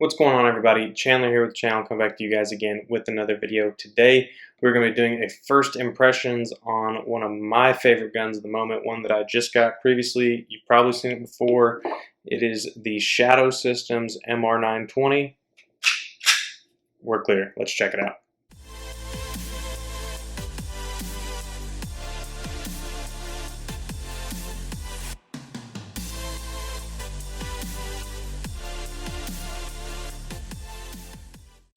What's going on, everybody? Chandler here with the channel. Come back to you guys again with another video. Today we're going to be doing a first impressions on one of my favorite guns at the moment, one that I just got previously. You've probably seen it before. It is the Shadow Systems MR920. We're clear. Let's check it out.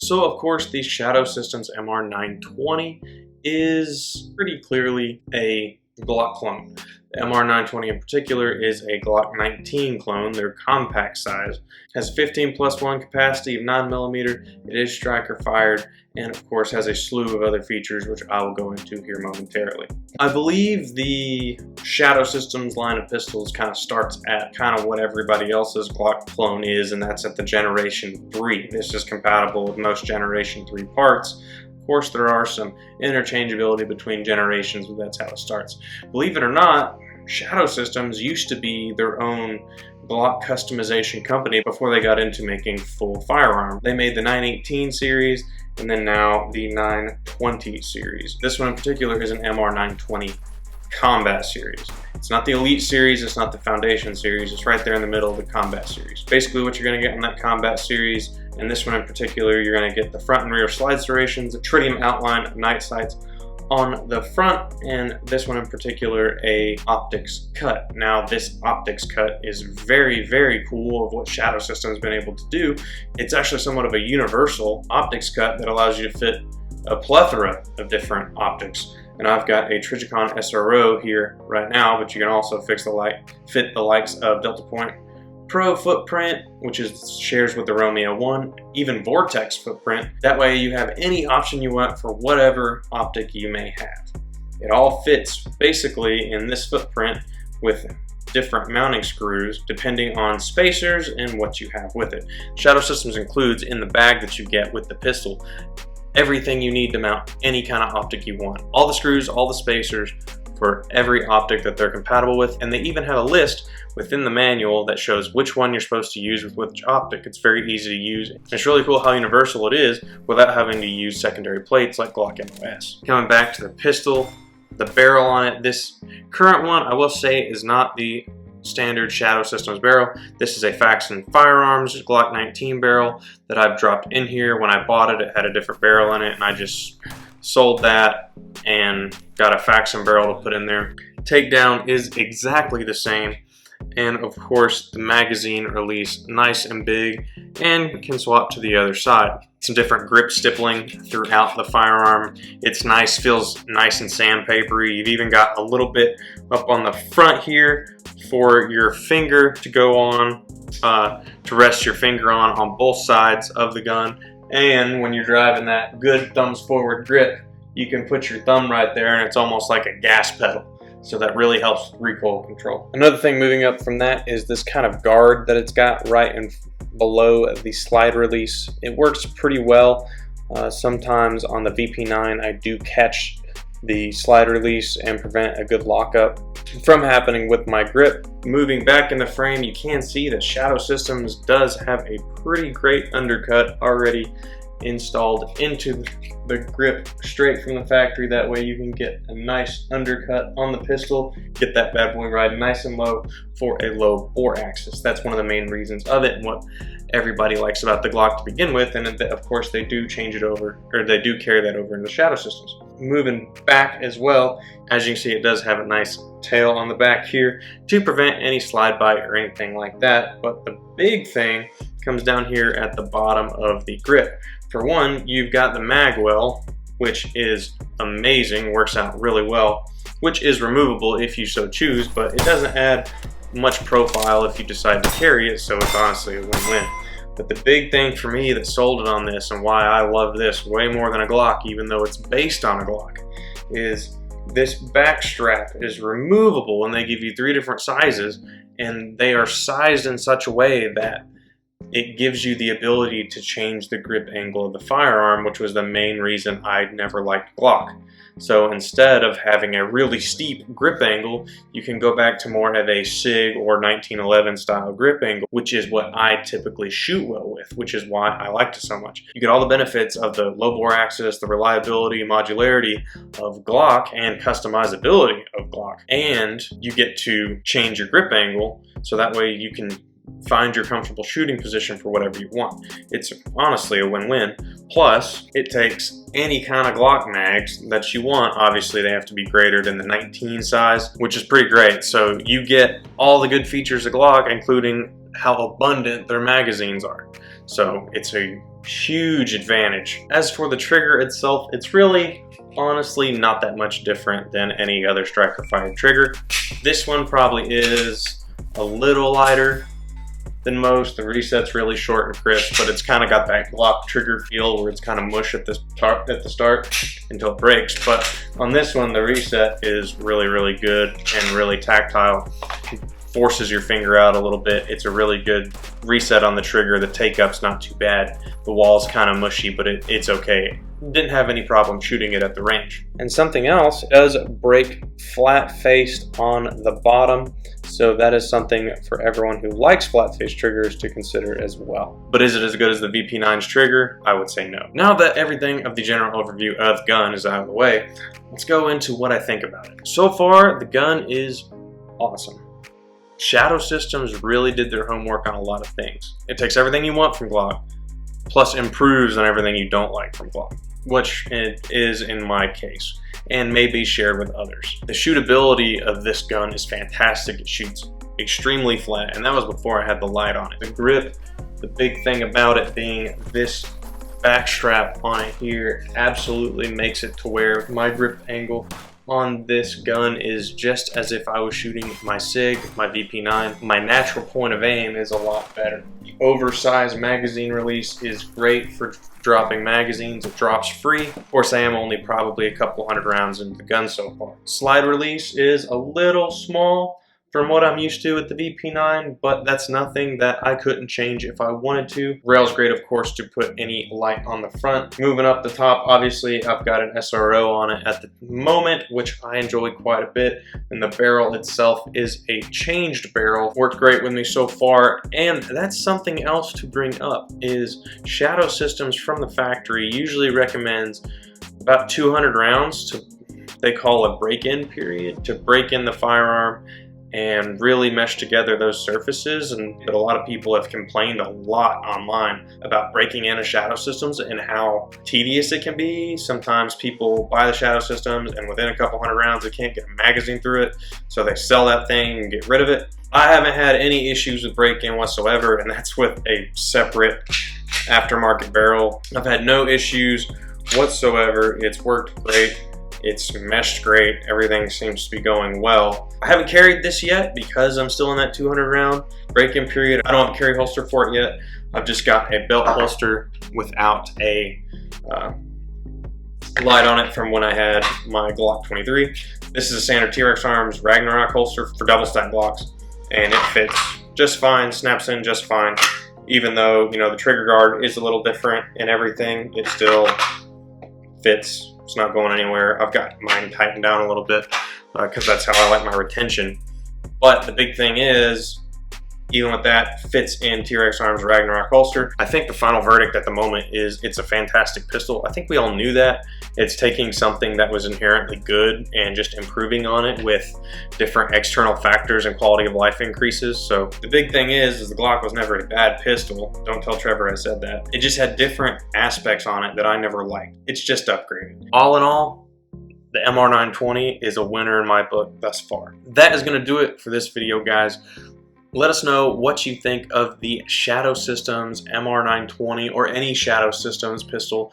So of course the Shadow Systems MR920 is pretty clearly a Glock clone. The MR920 in particular is a Glock 19 clone. They're compact size. Has 15+1 capacity of 9mm. It is striker fired, and of course has a slew of other features which I will go into here momentarily. I believe the Shadow Systems line of pistols kind of starts at kind of what everybody else's Glock clone is, and that's at the Generation 3. This is compatible with most Generation 3 parts. Of course, there are some interchangeability between generations, but that's how it starts. Believe it or not, Shadow Systems used to be their own Glock customization company before they got into making full firearm. They made the 918 series and then now the 920 series. This one in particular is an MR920 Combat series. It's not the Elite series, it's not the Foundation series, it's right there in the middle of the Combat series. Basically what you're going to get in that Combat series, and this one in particular, you're going to get the front and rear slide serrations, a tritium outline night sights on the front, and this one in particular, a optics cut. Now this optics cut is very, very cool of what Shadow Systems has been able to do. It's actually somewhat of a universal optics cut that allows you to fit a plethora of different optics. And I've got a Trijicon SRO here right now, but you can also fit the likes of Delta Point Pro footprint, which shares with the Romeo 1, even Vortex footprint. That way you have any option you want for whatever optic you may have. It all fits basically in this footprint with different mounting screws depending on spacers and what you have with it. Shadow Systems includes in the bag that you get with the pistol everything you need to mount any kind of optic you want. All the screws, all the spacers for every optic that they're compatible with, and they even have a list within the manual that shows which one you're supposed to use with which optic. It's very easy to use. It's really cool how universal it is without having to use secondary plates like Glock MOS. Coming back to the pistol, the barrel on it, this current one I will say is not the standard Shadow Systems barrel. This is a Faxon Firearms Glock 19 barrel that I've dropped in here. When I bought it, it had a different barrel in it, and I just sold that and got a Faxon barrel to put in there. Takedown is exactly the same, and of course the magazine release nice and big and can swap to the other side. Some different grip stippling throughout the firearm. It's nice, feels nice and sandpapery. You've even got a little bit up on the front here for your finger to go on, to rest your finger on both sides of the gun. And when you're driving that good thumbs forward grip, you can put your thumb right there and it's almost like a gas pedal. So that really helps recoil control. Another thing moving up from that is this kind of guard that it's got right in below the slide release. It works pretty well. Sometimes on the VP9 I do catch the slide release and prevent a good lockup from happening with my grip. Moving back in the frame, you can see that Shadow Systems does have a pretty great undercut already installed into the grip straight from the factory. That way you can get a nice undercut on the pistol, get that bad boy riding nice and low for a low bore axis. That's one of the main reasons of it and what everybody likes about the Glock to begin with, and of course they do change it over, or they do carry that over into Shadow Systems. Moving back as well, as you can see, it does have a nice tail on the back here to prevent any slide bite or anything like that. But the big thing comes down here at the bottom of the grip. For one, you've got the mag well, which is amazing, works out really well, which is removable if you so choose, but it doesn't add much profile if you decide to carry it, so it's honestly a win-win. But the big thing for me that sold it on this, and why I love this way more than a Glock, even though it's based on a Glock, is this back strap is removable, and they give you 3 different sizes, and they are sized in such a way that it gives you the ability to change the grip angle of the firearm, which was the main reason I never liked Glock. So instead of having a really steep grip angle, you can go back to more of a SIG or 1911 style grip angle, which is what I typically shoot well with, which is why I liked it so much. You get all the benefits of the low bore axis, the reliability, modularity of Glock, and customizability of Glock. And you get to change your grip angle, so that way you can find your comfortable shooting position for whatever you want. It's honestly a win-win. Plus, it takes any kind of Glock mags that you want. Obviously, they have to be greater than the 19 size, which is pretty great. So you get all the good features of Glock, including how abundant their magazines are. So it's a huge advantage. As for the trigger itself, it's really honestly not that much different than any other striker fired trigger. This one probably is a little lighter than most. The reset's really short and crisp, but it's kind of got that Glock trigger feel where it's kind of mush at the start until it breaks. But on this one, the reset is really, really good and really tactile. It forces your finger out a little bit. It's a really good reset on the trigger. The take-up's not too bad. The wall's kind of mushy, but it's okay. Didn't have any problem shooting it at the range. And something else, it does break flat-faced on the bottom, so that is something for everyone who likes flat-faced triggers to consider as well. But is it as good as the VP9's trigger? I would say no. Now that everything of the general overview of the gun is out of the way, let's go into what I think about it. So far, the gun is awesome. Shadow Systems really did their homework on a lot of things. It takes everything you want from Glock, plus improves on everything you don't like from Glock, which it is in my case, and may be shared with others. The shootability of this gun is fantastic. It shoots extremely flat, and that was before I had the light on it. The grip, the big thing about it being this back strap on it here absolutely makes it to where my grip angle on this gun is just as if I was shooting my SIG, my VP9. My natural point of aim is a lot better. The oversized magazine release is great for dropping magazines. It drops free. Of course, I am only probably a couple hundred rounds into the gun so far. Slide release is a little small from what I'm used to with the VP9, but that's nothing that I couldn't change if I wanted to. Rail's great, of course, to put any light on the front. Moving up the top, obviously, I've got an SRO on it at the moment, which I enjoy quite a bit. And the barrel itself is a changed barrel. Worked great with me so far. And that's something else to bring up, is Shadow Systems from the factory usually recommends about 200 rounds to, they call a break-in period, to break in the firearm and really mesh together those surfaces. And a lot of people have complained a lot online about breaking in a Shadow Systems and how tedious it can be. Sometimes people buy the Shadow Systems and within a couple hundred rounds they can't get a magazine through it, so they sell that thing and get rid of it. I haven't had any issues with break-in whatsoever, and that's with a separate aftermarket barrel. I've had no issues whatsoever. It's worked great. It's meshed great. Everything seems to be going well. I haven't carried this yet because I'm still in that 200 round break-in period. I don't have a carry holster for it yet. I've just got a belt holster without a light on it from when I had my Glock 23. This is a standard T-Rex Arms Ragnarok holster for double stack Glocks, and it fits just fine, snaps in just fine. Even though, you know, the trigger guard is a little different and everything, it still fits. It's not going anywhere. I've got mine tightened down a little bit because that's how I like my retention. But the big thing is, even with that, fits in T-Rex Arms Ragnarok holster. I think the final verdict at the moment is it's a fantastic pistol. I think we all knew that. It's taking something that was inherently good and just improving on it with different external factors and quality of life increases. So the big thing is the Glock was never a bad pistol. Don't tell Trevor I said that. It just had different aspects on it that I never liked. It's just upgraded. All in all, the MR920 is a winner in my book thus far. That is going to do it for this video, guys. Let us know what you think of the Shadow Systems MR920 or any Shadow Systems pistol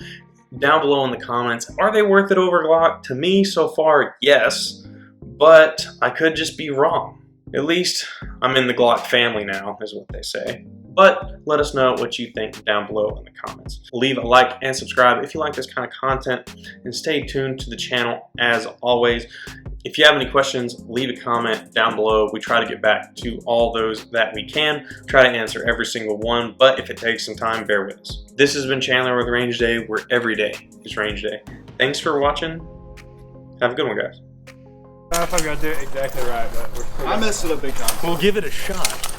down below in the comments. Are they worth it over Glock? To me, so far, yes, but I could just be wrong. At least I'm in the Glock family now, is what they say. But let us know what you think down below in the comments. Leave a like and subscribe if you like this kind of content, and stay tuned to the channel as always. If you have any questions, leave a comment down below. We try to get back to all those that we can, try to answer every single one, but if it takes some time, bear with us. This has been Chandler with Range Day, where every day is Range Day. Thanks for watching. Have a good one, guys. I don't know if I'm gonna do it exactly right, but I messed it up big time. We'll give it a shot.